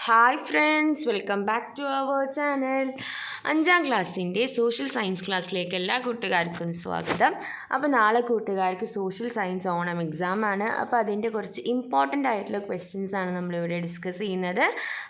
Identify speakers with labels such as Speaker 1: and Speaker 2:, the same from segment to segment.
Speaker 1: Hi friends, welcome back to our channel. 5ാം ക്ലാസ്സിൻ്റെ social science ക്ലാസ്സിലേക്ക് എല്ലാ കൂട്ടുകാർക്കും സ്വാഗതം. അപ്പോൾ നാളെ കൂട്ടുകാർക്ക് സോഷ്യൽ സയൻസ് ഓണം എക്സാമാണ്. അപ്പോൾ അതിൻ്റെ കുറച്ച് ഇമ്പോർട്ടൻ്റ് ആയിട്ടുള്ള ക്വസ്റ്റ്യൻസ് ആണ് നമ്മളിവിടെ ഡിസ്കസ് ചെയ്യുന്നത്.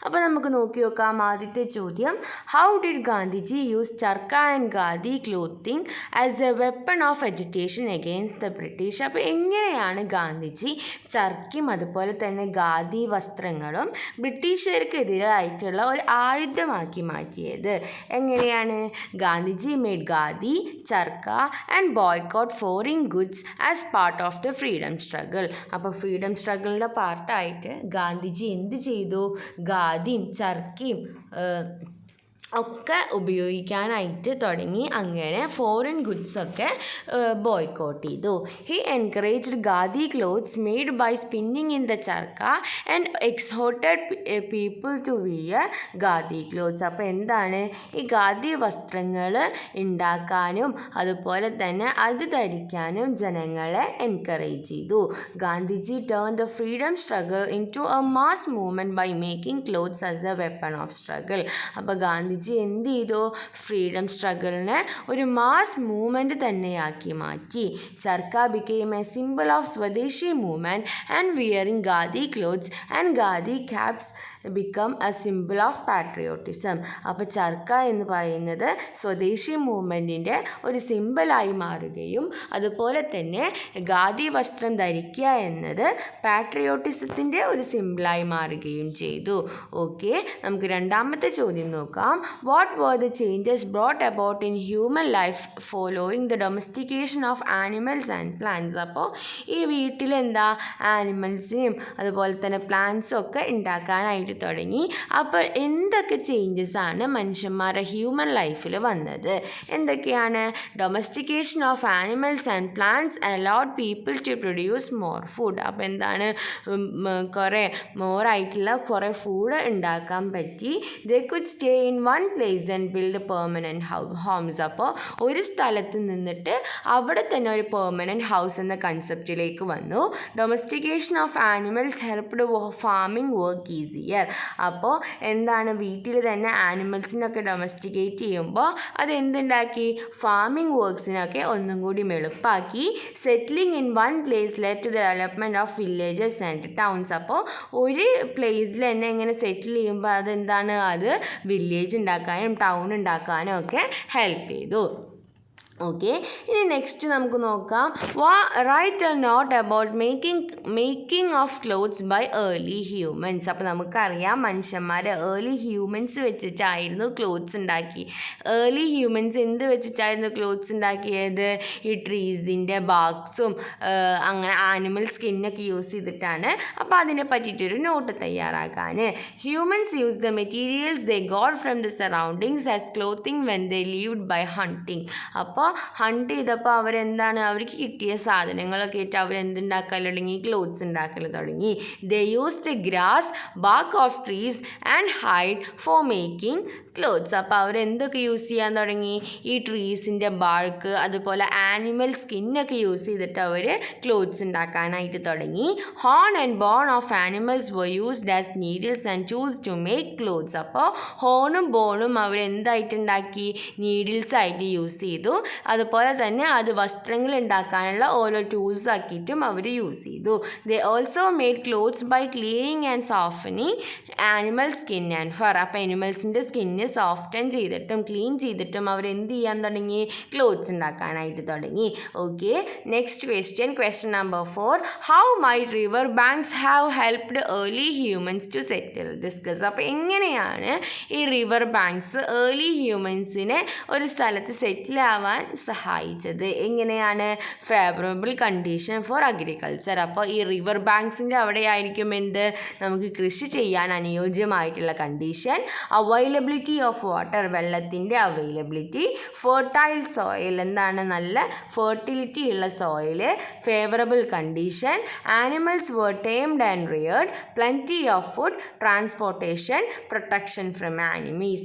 Speaker 1: അപ്പോൾ നമുക്ക് നോക്കി നോക്കാം. ആദ്യത്തെ ചോദ്യം, how did Gandhiji use charkha and khadi clothing as a weapon of agitation against the British? അപ്പോൾ എങ്ങനെയാണ് ഗാന്ധിജി ചർക്കയും അതുപോലെ തന്നെ ഖാദി വസ്ത്രങ്ങളും ബ്രിട്ടീഷുകാർക്കെതിരായിട്ടുള്ള ഒരു ആയുധമാക്കി മാറ്റിയത്? എങ്ങനെയാണ്? Gandhiji made khadi, charkha and boycott foreign goods as part of the freedom struggle. അപ്പോൾ ഫ്രീഡം സ്ട്രഗിളിൻ്റെ പാർട്ടായിട്ട് ഗാന്ധിജി എന്ത് ചെയ്തു? ഖാദിയും ചർക്കയും ഒക്കെ ഉപയോഗിക്കാനായിട്ട് തുടങ്ങി. അങ്ങനെ ഫോറിൻ ഗുഡ്സൊക്കെ ബോയ്ക്കോട്ട് ചെയ്തു. He encouraged khadi clothes made by spinning in the charkha and exhorted people to wear khadi clothes. അപ്പോൾ എന്താണ്? ഈ ഖാദി വസ്ത്രങ്ങൾ ഉണ്ടാക്കാനും അതുപോലെ തന്നെ അത് ധരിക്കാനും ജനങ്ങളെ എൻകറേജ് ചെയ്തു. Gandhiji turn the freedom struggle into a mass movement by making clothes as a weapon of struggle. അപ്പോൾ ഗാന്ധിജി എന്ത് ചെയ്തു? ഫ്രീഡം സ്ട്രഗിളിനെ ഒരു മാസ് മൂവ്മെൻറ്റ് തന്നെയാക്കി മാറ്റി. ചർക്ക ബിക്കെയിം എ സിമ്പിൾ ഓഫ് സ്വദേശി movement and wearing khadi clothes and khadi caps become A simple of patriotism. അപ്പോൾ ചർക്ക എന്ന് പറയുന്നത് സ്വദേശി മൂവ്മെൻറ്റിൻ്റെ ഒരു സിമ്പിളായി മാറുകയും അതുപോലെ തന്നെ ഖാദി വസ്ത്രം ധരിക്കുക എന്നത് പാട്രിയോട്ടിസത്തിൻ്റെ ഒരു സിമ്പിളായി മാറുകയും ചെയ്തു. ഓക്കെ, നമുക്ക് രണ്ടാമത്തെ ചോദ്യം നോക്കാം. What were the changes brought about in human life following the domestication of animals and plants? അപ്പോൾ ഈ വീട്ടിൽ എന്താ ആനിമൽസിനെയും അതുപോലെ തന്നെ പ്ലാന്റ്സും ഒക്കെ ഉണ്ടാക്കാനായിട്ട് തുടങ്ങി. അപ്പോൾ എന്തൊക്കെ ചേഞ്ചസ് ആണ് മനുഷ്യന്മാരുടെ ഹ്യൂമൻ ലൈഫിൽ വന്നത്? എന്തൊക്കെയാണ്? Domestication of animals and plants allowed people to produce more food. അപ്പോൾ എന്താണ്? കുറേ മോറായിട്ടുള്ള കുറേ ഫുഡ് ഉണ്ടാക്കാൻ പറ്റി. They could stay in one place and build permanent homes. അപ്പോൾ ഒരു സ്ഥലത്ത് നിന്നിട്ട് അവിടെ തന്നെ ഒരു പെർമനൻറ്റ് ഹൗസ് എന്ന കൺസെപ്റ്റിലേക്ക് വന്നു. Domestication of animals helped farming work easier. അപ്പോൾ എന്താണ്? വീട്ടിൽ തന്നെ ആനിമൽസിനൊക്കെ ഡൊമസ്റ്റിക്കേറ്റ് ചെയ്യുമ്പോൾ അത് എന്തുണ്ടാക്കി? ഫാമിംഗ് വർക്ക്സിനൊക്കെ ഒന്നും കൂടി എളുപ്പമാക്കി. Settling in one place led to the development of villages and towns. അപ്പോൾ ഒരു പ്ലേസിൽ തന്നെ ഇങ്ങനെ സെറ്റിൽ ചെയ്യുമ്പോൾ അതെന്താണ്? അത് വില്ലേജ് ഉണ്ടാക്കാനും ടൗൺ ഉണ്ടാക്കാനും ഒക്കെ ഹെൽപ്പ് ചെയ്തു. ഓക്കെ, ഇനി നെക്സ്റ്റ് നമുക്ക് നോക്കാം. Write a note about making of clothes by early humans. അപ്പോൾ നമുക്കറിയാം മനുഷ്യന്മാർ ഏർലി ഹ്യൂമൻസ് വെച്ചിട്ടായിരുന്നു ക്ലോത്ത്സ് ഉണ്ടാക്കി. ഏർലി ഹ്യൂമൻസ് എന്ത് വെച്ചിട്ടായിരുന്നു ക്ലോത്ത്സ് ഉണ്ടാക്കിയത്? ഈ ട്രീസിൻ്റെ ബാഗ്സും അങ്ങനെ ആനിമൽ സ്കിന്നൊക്കെ യൂസ് ചെയ്തിട്ടാണ്. അപ്പോൾ അതിനെ പറ്റിയിട്ടൊരു നോട്ട് തയ്യാറാക്കാൻ. Humans use the materials they got from the surroundings as clothing when they lived by hunting. അപ്പോൾ ഹണ്ട് ചെയ്തപ്പോൾ അവരെന്താണ്? അവർക്ക് കിട്ടിയ സാധനങ്ങളൊക്കെ ആയിട്ട് അവരെന്തുണ്ടാക്കാൻ തുടങ്ങി? ക്ലോത്ത്സ് ഉണ്ടാക്കൽ തുടങ്ങി. They used grass, bark of trees and hide for making clothes. അപ്പോൾ അവരെന്തൊക്കെ യൂസ് ചെയ്യാൻ തുടങ്ങി? ഈ ട്രീസിൻ്റെ ബാർക്ക് അതുപോലെ ആനിമൽ സ്കിന്നൊക്കെ യൂസ് ചെയ്തിട്ട് അവർ ക്ലോത്ത്സ് ഉണ്ടാക്കാനായിട്ട് തുടങ്ങി. Horn and bone of animals were used as needles and tools to make clothes. അപ്പോൾ ഹോണും ബോണും അവരെന്തായിട്ടുണ്ടാക്കി? നീഡിൽസ് ആയിട്ട് യൂസ് ചെയ്തു. അതുപോലെ തന്നെ അത് വസ്ത്രങ്ങൾ ഉണ്ടാക്കാനുള്ള ഓരോ ടൂൾസ് ആക്കിയിട്ടും അവർ യൂസ് ചെയ്തു. They also made clothes by cleaning and softening animal skin and fur. അപ്പോൾ ആനിമൽസിൻ്റെ സ്കിന്ന് സോഫ്റ്റൻ ചെയ്തിട്ടും ക്ലീൻ ചെയ്തിട്ടും അവർ എന്ത് ചെയ്യാൻ തുടങ്ങി? ക്ലോത്ത്സ് ഉണ്ടാക്കാനായിട്ട് തുടങ്ങി. Okay, next question number 4. How might river banks have helped early humans to settle? Discuss. അപ്പോൾ എങ്ങനെയാണ് ഈ റിവർ ബാങ്ക്സ് ഏർലി ഹ്യൂമൻസിനെ ഒരു സ്ഥലത്ത് സെറ്റിൽ ആവാൻ സഹായിച്ചത്? എങ്ങനെയാണ്? Favourable condition for agriculture. അപ്പോൾ ഈ റിവർ ബാങ്ക്സിൻ്റെ അവിടെയായിരിക്കും എന്ത്? നമുക്ക് കൃഷി ചെയ്യാൻ അനുയോജ്യമായിട്ടുള്ള condition. Availability plenty of water, വെള്ളത്തിൻ്റെ അവൈലബിലിറ്റി, ഫെർട്ടൈൽ സോയിൽ, എന്താണ് നല്ല ഫെർട്ടിലിറ്റി ഉള്ള soil, favourable condition, animals were tamed and reared, plenty of food, transportation, protection from enemies.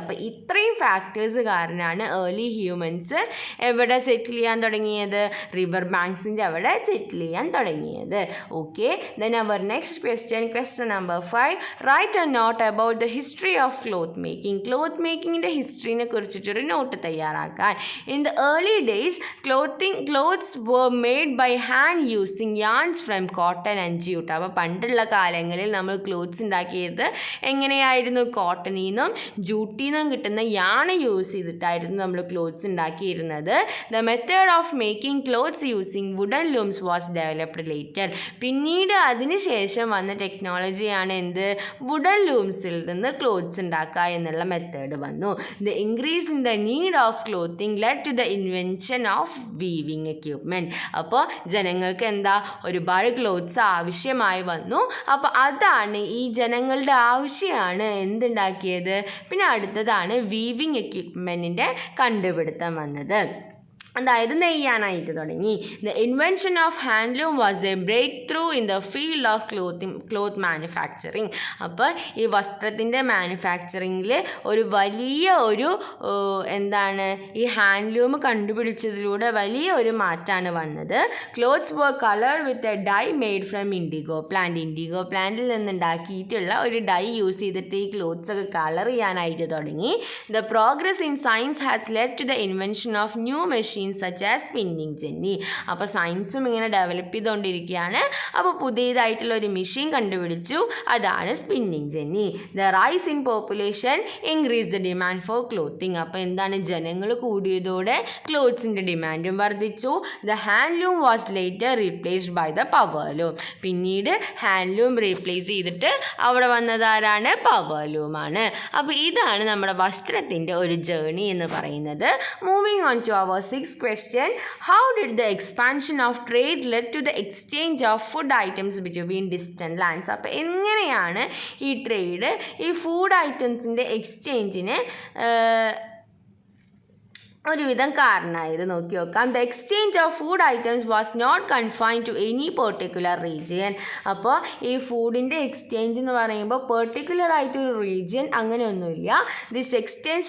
Speaker 1: അപ്പോൾ ഇത്രയും ഫാക്ടേഴ്സ് കാരണമാണ് ഏർലി ഹ്യൂമൻസ് എവിടെ സെറ്റിൽ ചെയ്യാൻ തുടങ്ങിയത്? റിവർ ബാങ്ക്സിൻ്റെ അവിടെ സെറ്റിൽ ചെയ്യാൻ തുടങ്ങിയത്. ഓക്കെ, ദെൻ അവർ next question number 5, write a note about the history of cloth making. Cloth മേക്കിങ്ങിൻ്റെ ഹിസ്റ്ററിനെ കുറിച്ചിട്ടൊരു നോട്ട് തയ്യാറാക്കാൻ. In the early days clothes were made by hand using yarns from cotton and jute. അപ്പോൾ പണ്ടുള്ള കാലങ്ങളിൽ നമ്മൾ clothes ഉണ്ടാക്കിയത് എങ്ങനെയായിരുന്നു? കോട്ടണിൽ നിന്നും ജൂട്ടിൽ നിന്നും കിട്ടുന്ന യാൺ യൂസ് ചെയ്തിട്ടായിരുന്നു നമ്മൾ ക്ലോത്ത്സ് ഉണ്ടാക്കിയിരുന്നത്. The method of making clothes using wooden looms was developed later. പിന്നീട് അതിനുശേഷം വന്ന ടെക്നോളജിയാണ് എന്ത്? വുഡൻ ലൂംസിൽ നിന്ന് ക്ലോത്ത്സ് ഉണ്ടാക്കുക എന്നുള്ള മെത്തേഡ് വന്നു. The increase in the need of clothing led to the invention of weaving equipment. അപ്പോൾ ജനങ്ങൾക്ക് എന്താ ഒരുപാട് ക്ലോത്ത്സ് ആവശ്യമായി വന്നു. അപ്പോൾ അതാണ് ഈ ജനങ്ങളുടെ ആവശ്യമാണ് എന്തുണ്ടാക്കിയത്? പിന്നെ അടുത്തതാണ് വീവിങ് എക്യുപ്മെൻറ്റിൻ്റെ കണ്ടുപിടുത്തം വന്നത്. അതായത് നെയ്യാനായിട്ട് തുടങ്ങി. The invention of handloom was a breakthrough in the field of cloth manufacturing. അപ്പോൾ ഈ വസ്ത്രത്തിൻ്റെ മാനുഫാക്ചറിങ്ങിൽ ഒരു വലിയ ഒരു എന്താണ് ഈ ഹാൻഡ്ലൂം കണ്ടുപിടിച്ചതിലൂടെ വലിയ ഒരു മാറ്റമാണ് വന്നത്. Clothes were colour with a dye made from indigo plant. Indigo പ്ലാന്റിൽ നിന്നുണ്ടാക്കിയിട്ടുള്ള ഒരു ഡൈ യൂസ് ചെയ്തിട്ട് ഈ ക്ലോത്ത്സ് ഒക്കെ കളർ ചെയ്യാനായിട്ട് തുടങ്ങി. The progress in science has led to the invention of new machine such as spinning jenny. അപ്പോൾ സയൻസും ഇങ്ങനെ ഡെവലപ്പ് ചെയ്തുകൊണ്ടിരിക്കുകയാണ്. അപ്പോൾ പുതിയതായിട്ടുള്ള ഒരു മെഷീൻ കണ്ടുപിടിച്ചു, അതാണ് spinning jenny. The rise in population increase the demand for clothing. അപ്പോൾ എന്താണ്? ജനങ്ങൾ കൂടിയതോടെ ക്ലോത്ത്സിൻ്റെ ഡിമാൻഡും വർദ്ധിച്ചു. The handloom was later replaced by the powerloom. പിന്നീട് ഹാൻഡ്ലൂം റീപ്ലേസ് ചെയ്തിട്ട് അവിടെ വന്നതാരാണ്? പവർലൂമാണ്. അപ്പോൾ ഇതാണ് നമ്മുടെ വസ്ത്രത്തിൻ്റെ ഒരു ജേർണി എന്ന് പറയുന്നത്. Moving on to our 6th question, how did the expansion of trade led to the exchange of food items between distant lands? അപ്പോൾ എങ്ങനെയാണ് ഈ ട്രേഡ് ഈ ഫുഡ് ഐറ്റംസിൻ്റെ എക്സ്ചേഞ്ചിന് ഒരുവിധം കാരണമായത് നോക്കി നോക്കാം. The exchange of food items was not confined to any particular region. അപ്പോൾ ഈ ഫുഡിൻ്റെ എക്സ്ചേഞ്ച് എന്ന് പറയുമ്പോൾ പെർട്ടിക്കുലർ ആയിട്ടൊരു റീജിയൻ അങ്ങനെയൊന്നുമില്ല. This exchange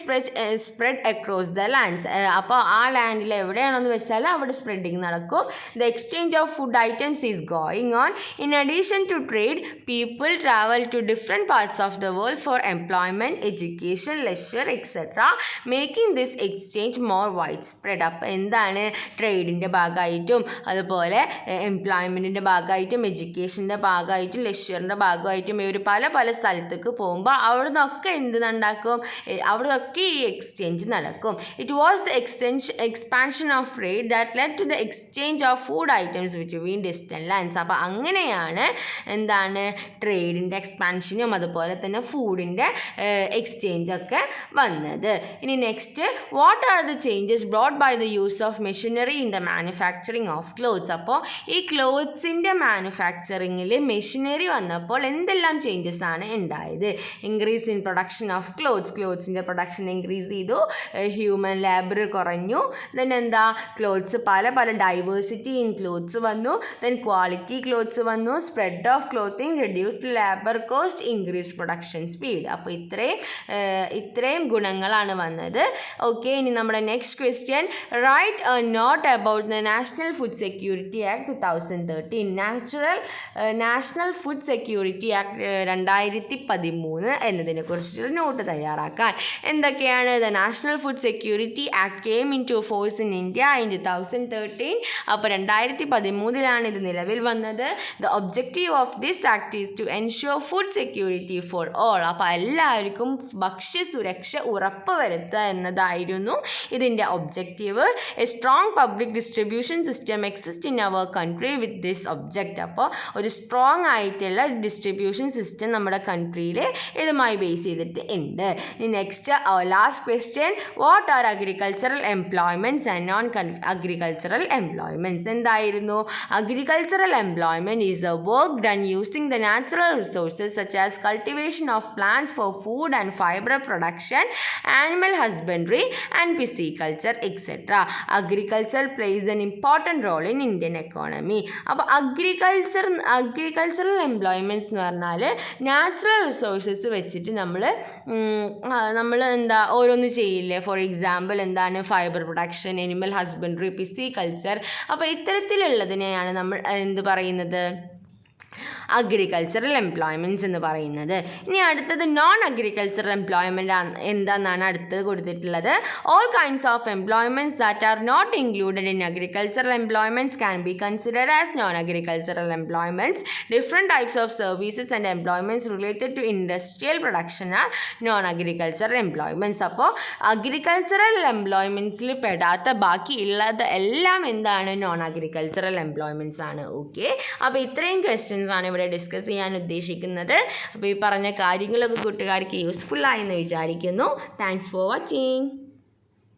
Speaker 1: spread across the lands. അപ്പോൾ ആ ലാൻഡിൽ എവിടെയാണെന്ന് വെച്ചാൽ അവിടെ സ്പ്രെഡിങ് നടക്കും. The exchange of food items is going on. In addition to trade, people travel to different parts of the world for employment, education, leisure etcetera, making this exchange more widespread. അപ്പോൾ എന്താണ്? ട്രേഡിൻ്റെ ഭാഗമായിട്ടും അതുപോലെ എംപ്ലോയ്മെൻറ്റിൻ്റെ ഭാഗമായിട്ടും എഡ്യൂക്കേഷൻ്റെ ഭാഗമായിട്ടും ലെഷറിൻ്റെ ഭാഗമായിട്ടും ഇവർ പല പല സ്ഥലത്തേക്ക് പോകുമ്പോൾ അവിടെ നിന്നൊക്കെ എന്ത് നടക്കും? അവിടെ നിന്നൊക്കെ ഈ എക്സ്ചേഞ്ച് നടക്കും. It was the expansion of trade that led to the exchange of food items between distant lands. അപ്പോൾ അങ്ങനെയാണ് എന്താണ് ട്രേഡിൻ്റെ എക്സ്പാൻഷനും അതുപോലെ തന്നെ ഫുഡിൻ്റെ എക്സ്ചേഞ്ചൊക്കെ വന്നത്. ഇനി next, what are the changes brought by the use of machinery in the manufacturing of clothes. അപ്പോൾ ഈ ക്ലോത്ത്സിൻ്റെ മാനുഫാക്ചറിങ്ങിൽ മെഷീനറി വന്നപ്പോൾ എന്തെല്ലാം ചേഞ്ചസ് ആണ് ഉണ്ടായത്? ഇൻക്രീസ് ഇൻ പ്രൊഡക്ഷൻ ഓഫ് ക്ലോത്ത്സിൻ്റെ പ്രൊഡക്ഷൻ ഇൻക്രീസ് ചെയ്തു, ഹ്യൂമൻ ലേബർ കുറഞ്ഞു, ദെൻ എന്താ ക്ലോത്ത്സ് പല പല ഡൈവേഴ്സിറ്റി ഇൻ ക്ലോത്ത്സ് വന്നു, ദെൻ ക്വാളിറ്റി ക്ലോത്ത്സ് വന്നു, spread of clothing, reduced labour cost, increase production speed. അപ്പോൾ ഇത്രയും ഗുണങ്ങളാണ് വന്നത്. ഓക്കെ, ഇനി നമ്മുടെ next question, write a note about the national food security act 2013. National food security act 2013 എന്നതിനെ കുറിച്ചൊരു നോട്ട് തയ്യാറാക്കാൻ. എന്തൊക്കെയാണ്? The national food security act came into force in India in 2013. അപ്പോൾ 2013 ഇത് നിലവിൽ വന്നത്. The objective of this act is to ensure food security for all. അപ്പോൾ എല്ലാവർക്കും ഭക്ഷ്യസുരക്ഷ ഉറപ്പുവരുത്തുക എന്നതായിരുന്നു ഇതിൻ്റെ objective a strong public distribution system exist in our country with this object. അപ്പോൾ ഒരു സ്ട്രോങ് ആയിട്ടുള്ള ഡിസ്ട്രിബ്യൂഷൻ സിസ്റ്റം നമ്മുടെ കൺട്രിയിൽ ഇതുമായി ബേസ് ചെയ്തിട്ട് ഉണ്ട്. ഇനി next last question, what are agricultural employments and non agricultural employments? എന്തായിരുന്നു? Agricultural employment is a work done using the natural resources such as cultivation of plants for food and fibre production, animal husbandry and pisciculture etc. Agriculture plays an important role in Indian economy. അപ്പോൾ agricultural employments എന്ന് പറഞ്ഞാൽ natural resources വെച്ചിട്ട് നമ്മൾ എന്താ ഓരോന്ന് ചെയ്യില്ലേ. For example എന്താണ് fibre production, animal husbandry, pisciculture. അപ്പോൾ ഇത്തരത്തിലുള്ളതിനെയാണ് നമ്മൾ എന്ത് പറയുന്നത്? അഗ്രികൾച്ചറൽ എംപ്ലോയ്മെൻറ്റ്സ് എന്ന് പറയുന്നത്. ഇനി അടുത്തത് നോൺ അഗ്രികൾച്ചറൽ എംപ്ലോയ്മെൻ്റ് എന്താണെന്നാണ് അടുത്തത് കൊടുത്തിട്ടുള്ളത്. All kinds of employments that are not included in agricultural employments can be considered as non agricultural employments. Different types of services and employments related to industrial production are non agricultural employments. അപ്പോൾ agricultural എംപ്ലോയ്മെൻറ്റ്സിൽ പെടാത്ത ബാക്കി ഉള്ളത് എല്ലാം എന്താണ്? Non agricultural employments ആണ്. Okay, അപ്പോൾ ഇത്രയും ക്വസ്റ്റ്യൻസ് ആണ് ഇവിടെ ഡിസ്കസ് ചെയ്യാൻ ഉദ്ദേശിക്കുന്നത്. അപ്പോൾ ഈ പറഞ്ഞ കാര്യങ്ങളൊക്കെ കൂട്ടുകാർക്ക് യൂസ്ഫുൾ ആയെന്ന് വിചാരിക്കുന്നു. Thanks for watching.